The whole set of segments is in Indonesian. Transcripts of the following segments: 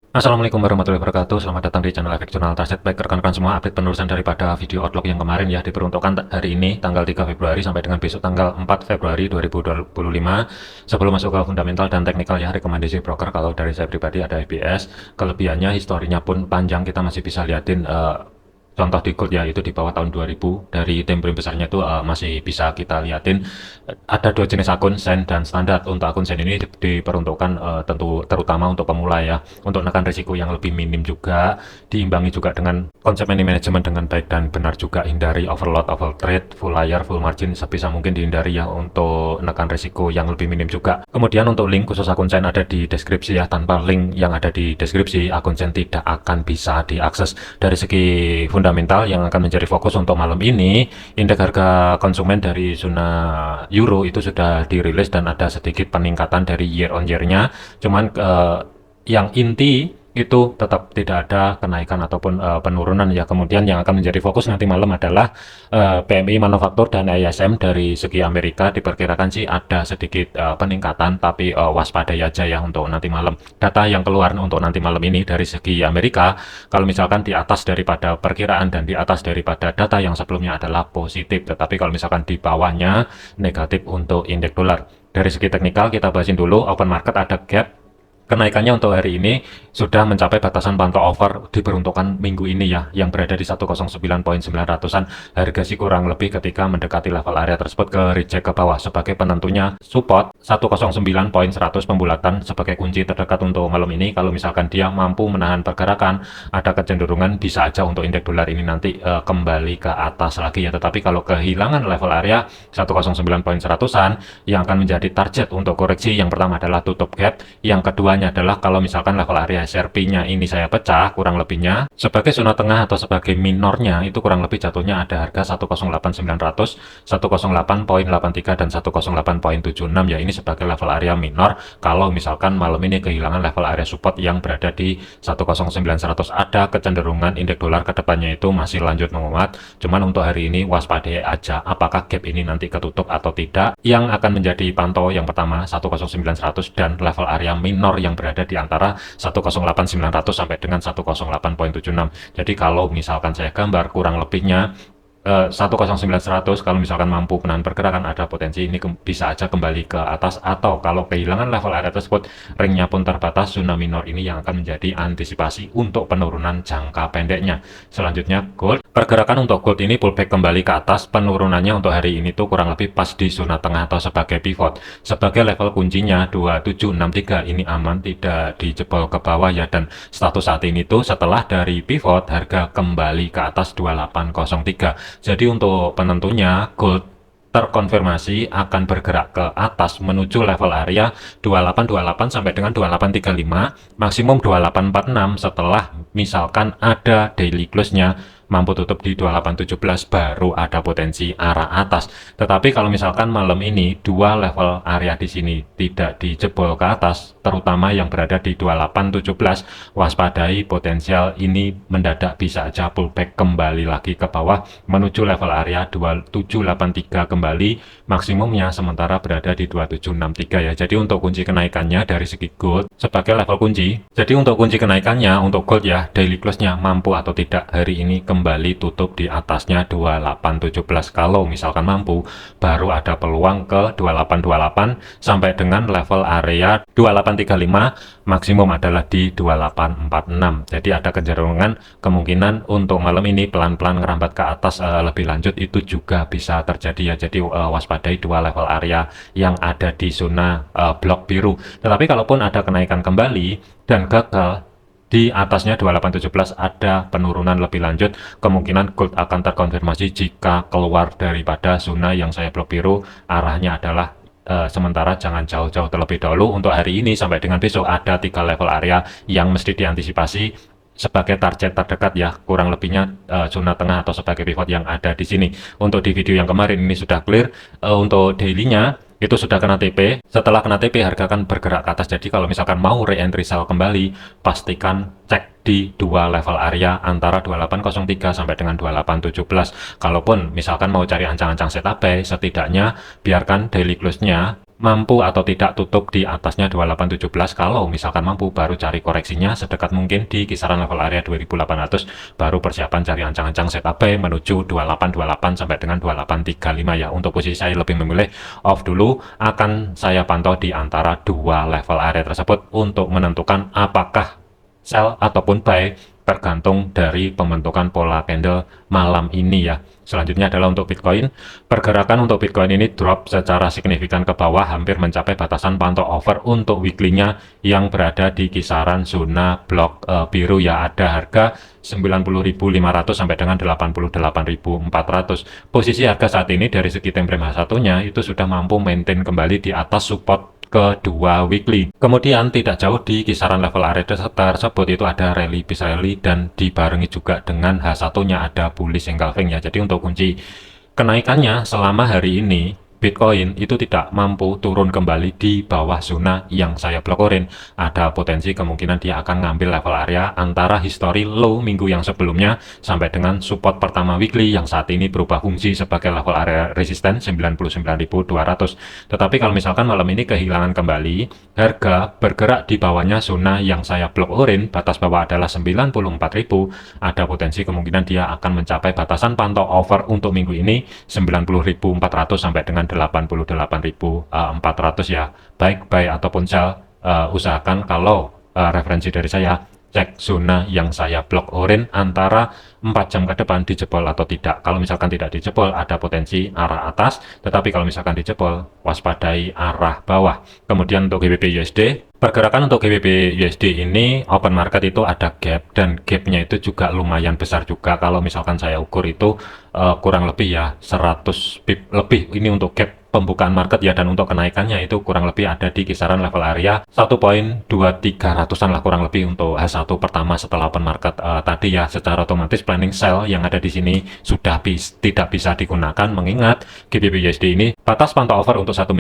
Assalamualaikum warahmatullahi wabarakatuh. Selamat datang di channel Efek Jurnal Target. Baik rekan-rekan semua, update penerusan daripada video outlook yang kemarin ya, diperuntukkan hari ini tanggal 3 Februari sampai dengan besok tanggal 4 Februari 2025. Sebelum masuk ke fundamental dan teknikal ya, rekomendasi broker kalau dari saya pribadi ada FBS. Kelebihannya historinya pun panjang, kita masih bisa liatin contoh di gold ya, itu di bawah tahun 2000 dari time frame besarnya itu masih bisa kita liatin. Ada dua jenis akun, sen dan standar. Untuk akun sen ini diperuntukkan tentu terutama untuk pemula ya, untuk menekan risiko yang lebih minim juga, diimbangi juga dengan konsep money management dengan baik dan benar juga, hindari overload, overtrade, full layar, full margin sebisa mungkin dihindari ya, untuk menekan risiko yang lebih minim juga. Kemudian untuk link khusus akun sen ada di deskripsi ya, tanpa link yang ada di deskripsi akun sen tidak akan bisa diakses. Dari segi fundamental yang akan menjadi fokus untuk malam ini, indeks harga konsumen dari zona euro itu sudah dirilis dan ada sedikit peningkatan dari year on year-nya. Cuman yang inti itu tetap tidak ada kenaikan ataupun penurunan ya. Kemudian yang akan menjadi fokus nanti malam adalah PMI manufaktur dan ISM dari segi Amerika, diperkirakan sih ada sedikit peningkatan, tapi waspadai aja ya untuk nanti malam. Data yang keluar untuk nanti malam ini dari segi Amerika, kalau misalkan di atas daripada perkiraan dan di atas daripada data yang sebelumnya adalah positif, tetapi kalau misalkan di bawahnya negatif untuk indeks dolar. Dari segi teknikal kita bahasin dulu, open market ada gap. Kenaikannya untuk hari ini sudah mencapai batasan pantau over diperuntukkan minggu ini ya, yang berada di 109.900-an. Harga sih kurang lebih ketika mendekati level area tersebut ke reject ke bawah sebagai penentunya support 109.100 pembulatan sebagai kunci terdekat untuk malam ini. Kalau misalkan dia mampu menahan pergerakan, ada kecenderungan bisa aja untuk indeks dolar ini nanti kembali ke atas lagi ya. Tetapi kalau kehilangan level area 109.100-an, yang akan menjadi target untuk koreksi yang pertama adalah tutup gap, yang kedua adalah kalau misalkan level area SRP-nya ini saya pecah, kurang lebihnya sebagai zona tengah atau sebagai minornya itu kurang lebih jatuhnya ada harga 108.900, 108.83 dan 108.76 ya. Ini sebagai level area minor kalau misalkan malam ini kehilangan level area support yang berada di 109.100. Ada kecenderungan indeks dolar kedepannya itu masih lanjut menguat. Cuman untuk hari ini waspadai aja apakah gap ini nanti ketutup atau tidak. Yang akan menjadi pantau yang pertama 109.100 dan level area minor yang berada di antara 108.900 sampai dengan 108.76. Jadi kalau misalkan saya gambar kurang lebihnya 109.100, kalau misalkan mampu menahan pergerakan ada potensi ini bisa aja kembali ke atas, atau kalau kehilangan level area tersebut ringnya pun terbatas, zona minor ini yang akan menjadi antisipasi untuk penurunan jangka pendeknya. Selanjutnya gold, pergerakan untuk gold ini pullback kembali ke atas, penurunannya untuk hari ini tuh kurang lebih pas di zona tengah atau sebagai pivot. Sebagai level kuncinya 2763 ini aman, tidak dijebol ke bawah ya, dan status saat ini tuh setelah dari pivot harga kembali ke atas 2803. Jadi untuk penentunya gold terkonfirmasi akan bergerak ke atas menuju level area 2828 sampai dengan 2835, maksimum 2846 setelah misalkan ada daily close-nya mampu tutup di 2817 baru ada potensi arah atas. Tetapi kalau misalkan malam ini dua level area di sini tidak dijebol ke atas, terutama yang berada di 2817, waspadai potensial ini mendadak bisa aja pullback kembali lagi ke bawah menuju level area 2783 kembali, maksimumnya sementara berada di 2763 ya. Jadi untuk kunci kenaikannya dari segi gold sebagai level kunci. Jadi untuk kunci kenaikannya untuk gold ya, daily close-nya mampu atau tidak hari ini kembali tutup di atasnya 2817. Kalau misalkan mampu, baru ada peluang ke 2828 sampai dengan level area 2835, maksimum adalah di 2846. Jadi ada kecenderungan kemungkinan untuk malam ini pelan-pelan ngerambat ke atas lebih lanjut, itu juga bisa terjadi ya. Jadi waspadai dua level area yang ada di zona blok biru. Tetapi kalaupun ada kenaikan kembali dan gagal di atasnya 2817, ada penurunan lebih lanjut, kemungkinan gold akan terkonfirmasi jika keluar daripada zona yang saya blok biru. Arahnya adalah sementara jangan jauh-jauh terlebih dahulu. Untuk hari ini sampai dengan besok ada 3 level area yang mesti diantisipasi sebagai target terdekat ya, kurang lebihnya zona tengah atau sebagai pivot yang ada di sini. Untuk di video yang kemarin ini sudah clear, untuk daily-nya itu sudah kena TP. Setelah kena TP harga akan bergerak ke atas. Jadi kalau misalkan mau re-entry sell kembali, pastikan cek di dua level area antara 2803 sampai dengan 2817. Kalaupun misalkan mau cari ancang-ancang setup buy, setidaknya biarkan daily close-nya mampu atau tidak tutup di atasnya 2817. Kalau misalkan mampu, baru cari koreksinya sedekat mungkin di kisaran level area 2800, baru persiapan cari ancang-ancang setup buy menuju 2828 sampai dengan 2835 ya. Untuk posisi saya lebih memilih off dulu, akan saya pantau di antara dua level area tersebut untuk menentukan apakah sell ataupun buy, tergantung dari pembentukan pola candle malam ini ya. Selanjutnya adalah untuk Bitcoin. Pergerakan untuk Bitcoin ini drop secara signifikan ke bawah, hampir mencapai batasan pantau over untuk weekly-nya yang berada di kisaran zona blok biru ya. Ada harga 90.500 sampai dengan 88.400. Posisi harga saat ini dari segi time frame H1-nya itu sudah mampu maintain kembali di atas support kedua weekly. Kemudian tidak jauh di kisaran level area tersebut itu ada rally bis rally, dan dibarengi juga dengan H1-nya ada bullish engulfing ya. Jadi untuk kunci kenaikannya selama hari ini, Bitcoin itu tidak mampu turun kembali di bawah zona yang saya blokorin. Ada potensi kemungkinan dia akan ngambil level area antara history low minggu yang sebelumnya sampai dengan support pertama weekly yang saat ini berubah fungsi sebagai level area resisten 99.200. Tetapi kalau misalkan malam ini kehilangan kembali, harga bergerak di bawahnya zona yang saya blokorin, batas bawah adalah 94.000, ada potensi kemungkinan dia akan mencapai batasan pantau over untuk minggu ini 90.400 sampai dengan 88.400 ya. Baik buy ataupun sell, usahakan kalau referensi dari saya, cek zona yang saya blok orange antara 4 jam ke depan dijebol atau tidak. Kalau misalkan tidak dijebol, ada potensi arah atas, tetapi kalau misalkan dijebol, waspadai arah bawah. Kemudian untuk GBP USD, pergerakan untuk GBP USD ini open market itu ada gap, dan gapnya itu juga lumayan besar juga. Kalau misalkan saya ukur itu kurang lebih ya 100 pip lebih ini untuk gap pembukaan market ya, dan untuk kenaikannya itu kurang lebih ada di kisaran level area 1.2300-an lah kurang lebih untuk H1 pertama setelah open market tadi ya. Secara otomatis planning sell yang ada di sini sudah tidak bisa digunakan, mengingat GBP USD ini batas pantau over untuk satu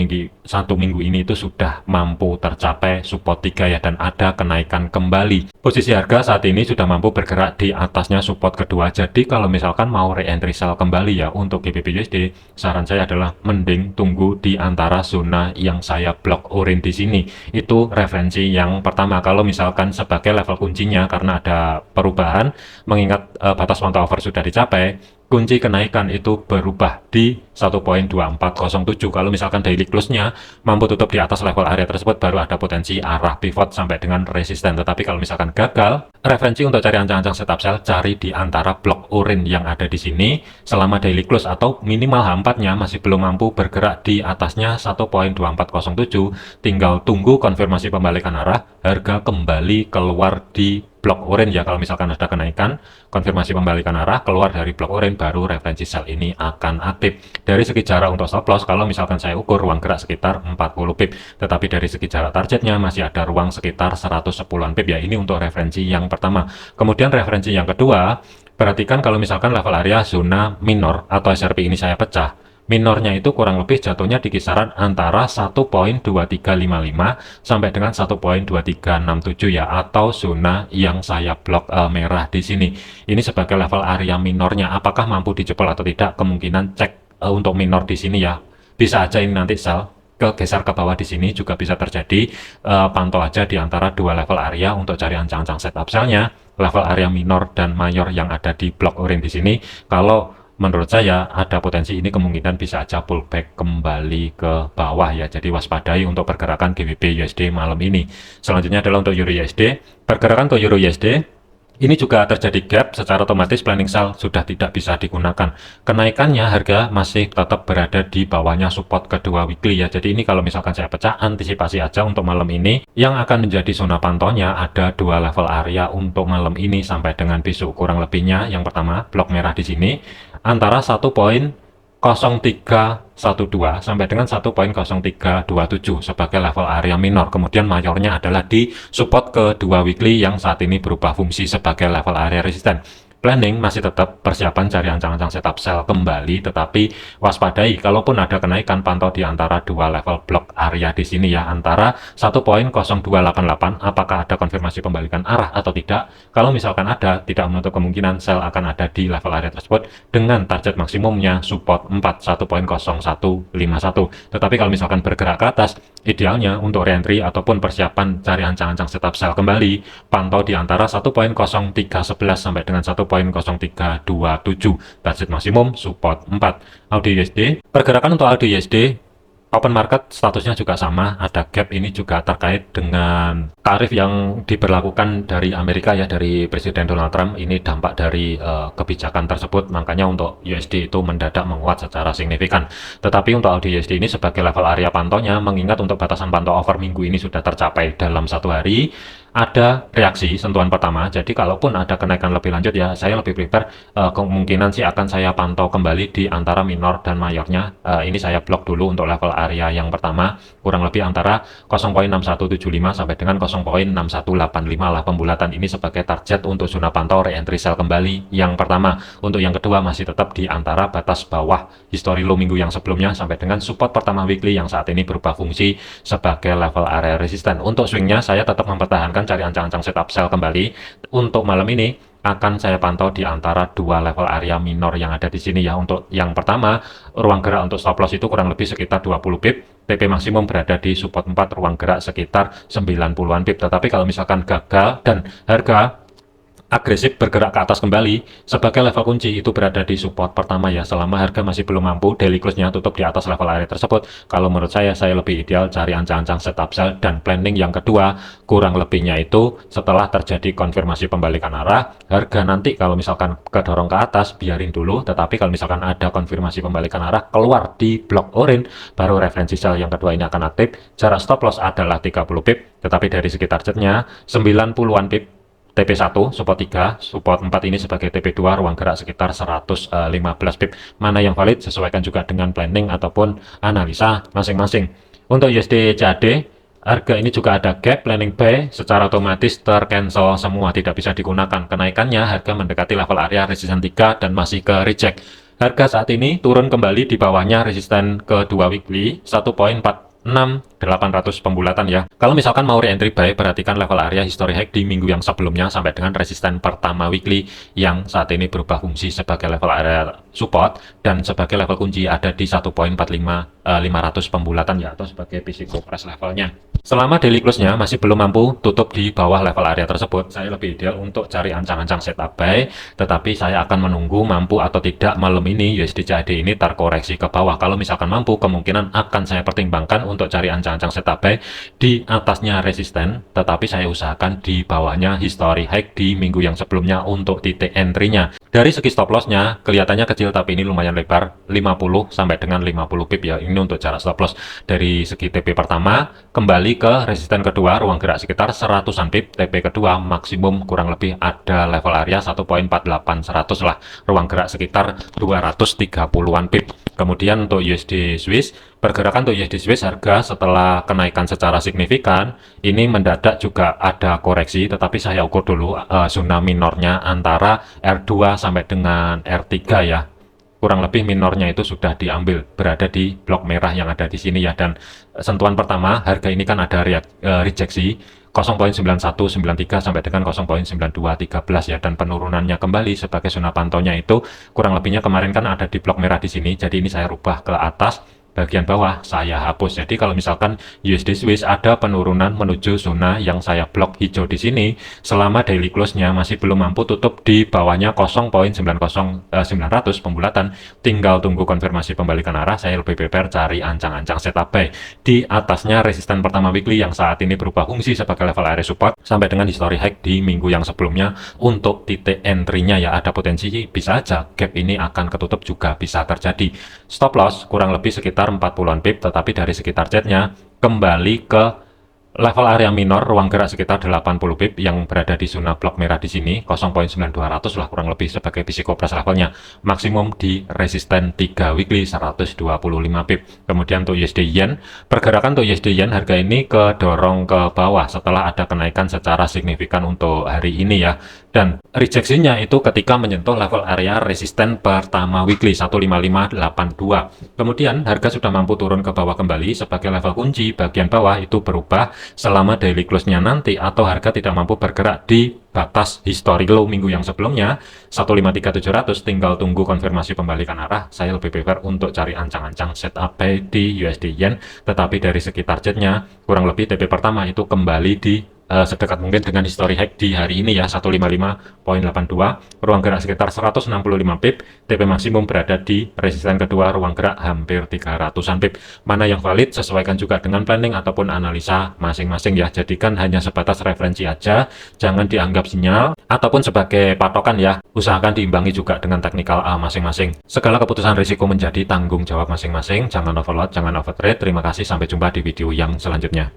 minggu ini itu sudah mampu tercapai support 3 ya, dan ada kenaikan kembali. Posisi harga saat ini sudah mampu bergerak di atasnya support kedua. Jadi kalau misalkan mau re-entry sell kembali ya untuk GBP USD, saran saya adalah mending tunggu di antara zona yang saya blok orange di sini. Itu referensi yang pertama. Kalau misalkan sebagai level kuncinya, karena ada perubahan, mengingat batas pantau over sudah dicapai, kunci kenaikan itu berubah di 1.2407. Kalau misalkan daily close-nya mampu tutup di atas level area tersebut, baru ada potensi arah pivot sampai dengan resisten. Tetapi kalau misalkan gagal, referensi untuk cari ancang-ancang setup sell, cari di antara blok orange yang ada di sini selama daily close atau minimal H4-nya masih belum mampu bergerak di atasnya 1.2407. Tinggal tunggu konfirmasi pembalikan arah, harga kembali keluar di blok orange ya. Kalau misalkan ada kenaikan, konfirmasi pembalikan arah, keluar dari blok orange, baru referensi sell ini akan aktif. Dari segi jarak untuk stop loss, kalau misalkan saya ukur ruang gerak sekitar 40 pip, tetapi dari segi jarak targetnya masih ada ruang sekitar 110-an pip ya. Ini untuk referensi yang pertama. Kemudian referensi yang kedua, perhatikan kalau misalkan level area zona minor atau SRP ini saya pecah, minornya itu kurang lebih jatuhnya di kisaran antara 1.2355 sampai dengan 1.2367 ya, atau zona yang saya blok merah di sini. Ini sebagai level area minornya. Apakah mampu dijebol atau tidak? Kemungkinan cek untuk minor di sini ya. Bisa aja ini nanti sell geser ke bawah di sini juga bisa terjadi. Pantau aja di antara dua level area untuk cari ancang-ancang setup sell-nya, level area minor dan mayor yang ada di blok orange di sini. Kalau menurut saya ada potensi ini kemungkinan bisa aja pullback kembali ke bawah ya. Jadi waspadai untuk pergerakan GBP USD malam ini. Selanjutnya adalah untuk Euro USD. Pergerakan untuk Euro USD ini juga terjadi gap, secara otomatis planning sell sudah tidak bisa digunakan. Kenaikannya harga masih tetap berada di bawahnya support kedua weekly ya. Jadi ini kalau misalkan saya pecah, antisipasi aja untuk malam ini. Yang akan menjadi zona pantaunya ada dua level area untuk malam ini sampai dengan besok kurang lebihnya. Yang pertama blok merah di sini antara 1.0312 sampai dengan 1.0327 sebagai level area minor. Kemudian mayornya adalah di support kedua weekly yang saat ini berubah fungsi sebagai level area resisten planning masih tetap persiapan cari ancang-ancang setup sell kembali, tetapi waspadai kalaupun ada kenaikan, pantau di antara dua level block area di sini ya, antara 1.0288 apakah ada konfirmasi pembalikan arah atau tidak. Kalau misalkan ada, tidak menutup kemungkinan sell akan ada di level area tersebut dengan target maksimumnya support 1.0151. Tetapi kalau misalkan bergerak ke atas, idealnya untuk reentry ataupun persiapan cari ancang-ancang setup sell kembali, pantau di antara 1.0311 sampai dengan 1.0327, target maksimum support 4. AUD USD, pergerakan untuk AUD USD open market statusnya juga sama, ada gap. Ini juga terkait dengan tarif yang diberlakukan dari Amerika ya, dari Presiden Donald Trump. Ini dampak dari kebijakan tersebut, makanya untuk USD itu mendadak menguat secara signifikan. Tetapi untuk AUD USD ini sebagai level area pantaunya, mengingat untuk batasan pantau over minggu ini sudah tercapai dalam satu hari, ada reaksi sentuhan pertama. Jadi kalaupun ada kenaikan lebih lanjut ya, saya lebih prefer kemungkinan sih akan saya pantau kembali di antara minor dan mayornya. Ini saya blok dulu untuk level area yang pertama, kurang lebih antara 0.6175 sampai dengan 0.6185 lah pembulatan ini sebagai target untuk zona pantau re-entry sell kembali yang pertama. Untuk yang kedua masih tetap di antara batas bawah history low minggu yang sebelumnya sampai dengan support pertama weekly yang saat ini berubah fungsi sebagai level area resisten. Untuk swingnya saya tetap mempertahankan cari ancang-ancang setup sell kembali. Untuk malam ini akan saya pantau di antara dua level area minor yang ada di sini ya. Untuk yang pertama, ruang gerak untuk stop loss itu kurang lebih sekitar 20 pip. TP maksimum berada di support 4, ruang gerak sekitar 90-an pip. Tetapi kalau misalkan gagal dan harga agresif bergerak ke atas kembali, sebagai level kunci itu berada di support pertama ya. Selama harga masih belum mampu daily close-nya tutup di atas level area tersebut, kalau menurut saya lebih ideal cari ancang-ancang setup sell. Dan planning yang kedua kurang lebihnya itu setelah terjadi konfirmasi pembalikan arah, harga nanti kalau misalkan kedorong ke atas biarin dulu, tetapi kalau misalkan ada konfirmasi pembalikan arah keluar di blok orange, baru referensi sell yang kedua ini akan aktif. Jarak stop loss adalah 30 pip, tetapi dari segi targetnya 90-an pip. TP1, support 3, support 4 ini sebagai TP2, ruang gerak sekitar 115 pip. Mana yang valid sesuaikan juga dengan planning ataupun analisa masing-masing. Untuk USD CAD, harga ini juga ada gap, planning buy secara otomatis tercancel semua, tidak bisa digunakan. Kenaikannya harga mendekati level area resisten 3 dan masih ke reject. Harga saat ini turun kembali di bawahnya resisten kedua weekly 1.46800 pembulatan ya. Kalau misalkan mau re-entry buy, perhatikan level area history high di minggu yang sebelumnya sampai dengan resisten pertama weekly yang saat ini berubah fungsi sebagai level area support dan sebagai level kunci ada di 1.45500 pembulatan ya, atau sebagai physical price levelnya. Selama daily close-nya masih belum mampu tutup di bawah level area tersebut, saya lebih ideal untuk cari ancang-ancang setup buy, tetapi saya akan menunggu mampu atau tidak malam ini USD CAD ini terkoreksi ke bawah. Kalau misalkan mampu, kemungkinan akan saya pertimbangkan untuk cari ancang-ancang setup buy di atasnya resisten, tetapi saya usahakan di bawahnya history high di minggu yang sebelumnya untuk titik entry-nya. Dari segi stop loss-nya kelihatannya kecil, tapi ini lumayan lebar, 50 sampai dengan 50 pip ya. Ini untuk jarak stop loss. Dari segi TP pertama kembali ke resisten kedua, ruang gerak sekitar 100-an pip. TP kedua maksimum kurang lebih ada level area 1.48100 lah, ruang gerak sekitar 230-an pip. Kemudian untuk USD Swiss, pergerakan untuk USD Swiss harga setelah kenaikan secara signifikan ini mendadak juga ada koreksi, tetapi saya ukur dulu zona minornya antara R2 sampai dengan R3 ya. Kurang lebih minornya itu sudah diambil, berada di blok merah yang ada di sini ya. Dan sentuhan pertama harga ini kan ada rejeksi 0.9193 sampai dengan 0.9213 ya, dan penurunannya kembali sebagai zona pantaunya itu kurang lebihnya kemarin kan ada di blok merah di sini. Jadi ini saya rubah ke atas, bagian bawah saya hapus. Jadi kalau misalkan USD Swiss ada penurunan menuju zona yang saya blok hijau di sini, selama daily close-nya masih belum mampu tutup di bawahnya 0.90900 pembulatan, tinggal tunggu konfirmasi pembalikan arah. Saya lebih prepare cari ancang-ancang setup buy di atasnya resisten pertama weekly yang saat ini berubah fungsi sebagai level area support sampai dengan history high di minggu yang sebelumnya. Untuk titik entry-nya ya ada potensi bisa aja gap ini akan ketutup, juga bisa terjadi. Stop loss kurang lebih sekitar 40-an pip, tetapi dari segi targetnya kembali ke level area minor, ruang gerak sekitar 80 pip yang berada di zona blok merah di sini 0.9200 lah kurang lebih sebagai physical price levelnya. Maksimum di resisten 3 weekly 125 pip. Kemudian untuk USD Yen, pergerakan untuk USD Yen harga ini kedorong ke bawah setelah ada kenaikan secara signifikan untuk hari ini ya. Dan rejeksinya itu ketika menyentuh level area resisten pertama weekly 15582. Kemudian harga sudah mampu turun ke bawah kembali sebagai level kunci bagian bawah itu berubah selama daily close-nya nanti atau harga tidak mampu bergerak di batas history low minggu yang sebelumnya 153.700. Tinggal tunggu konfirmasi pembalikan arah. Saya lebih prefer untuk cari ancang-ancang setup buy di USD Yen, tetapi dari segi targetnya kurang lebih TP pertama itu kembali di sedekat mungkin dengan history high di hari ini ya 155.82, ruang gerak sekitar 165 pip, TP maksimum berada di resisten kedua, ruang gerak hampir 300-an pip. Mana yang valid sesuaikan juga dengan planning ataupun analisa masing-masing ya, jadikan hanya sebatas referensi aja, jangan dianggap sinyal ataupun sebagai patokan ya, usahakan diimbangi juga dengan teknikal masing-masing. Segala keputusan risiko menjadi tanggung jawab masing-masing, jangan overload, jangan overtrade. Terima kasih, sampai jumpa di video yang selanjutnya.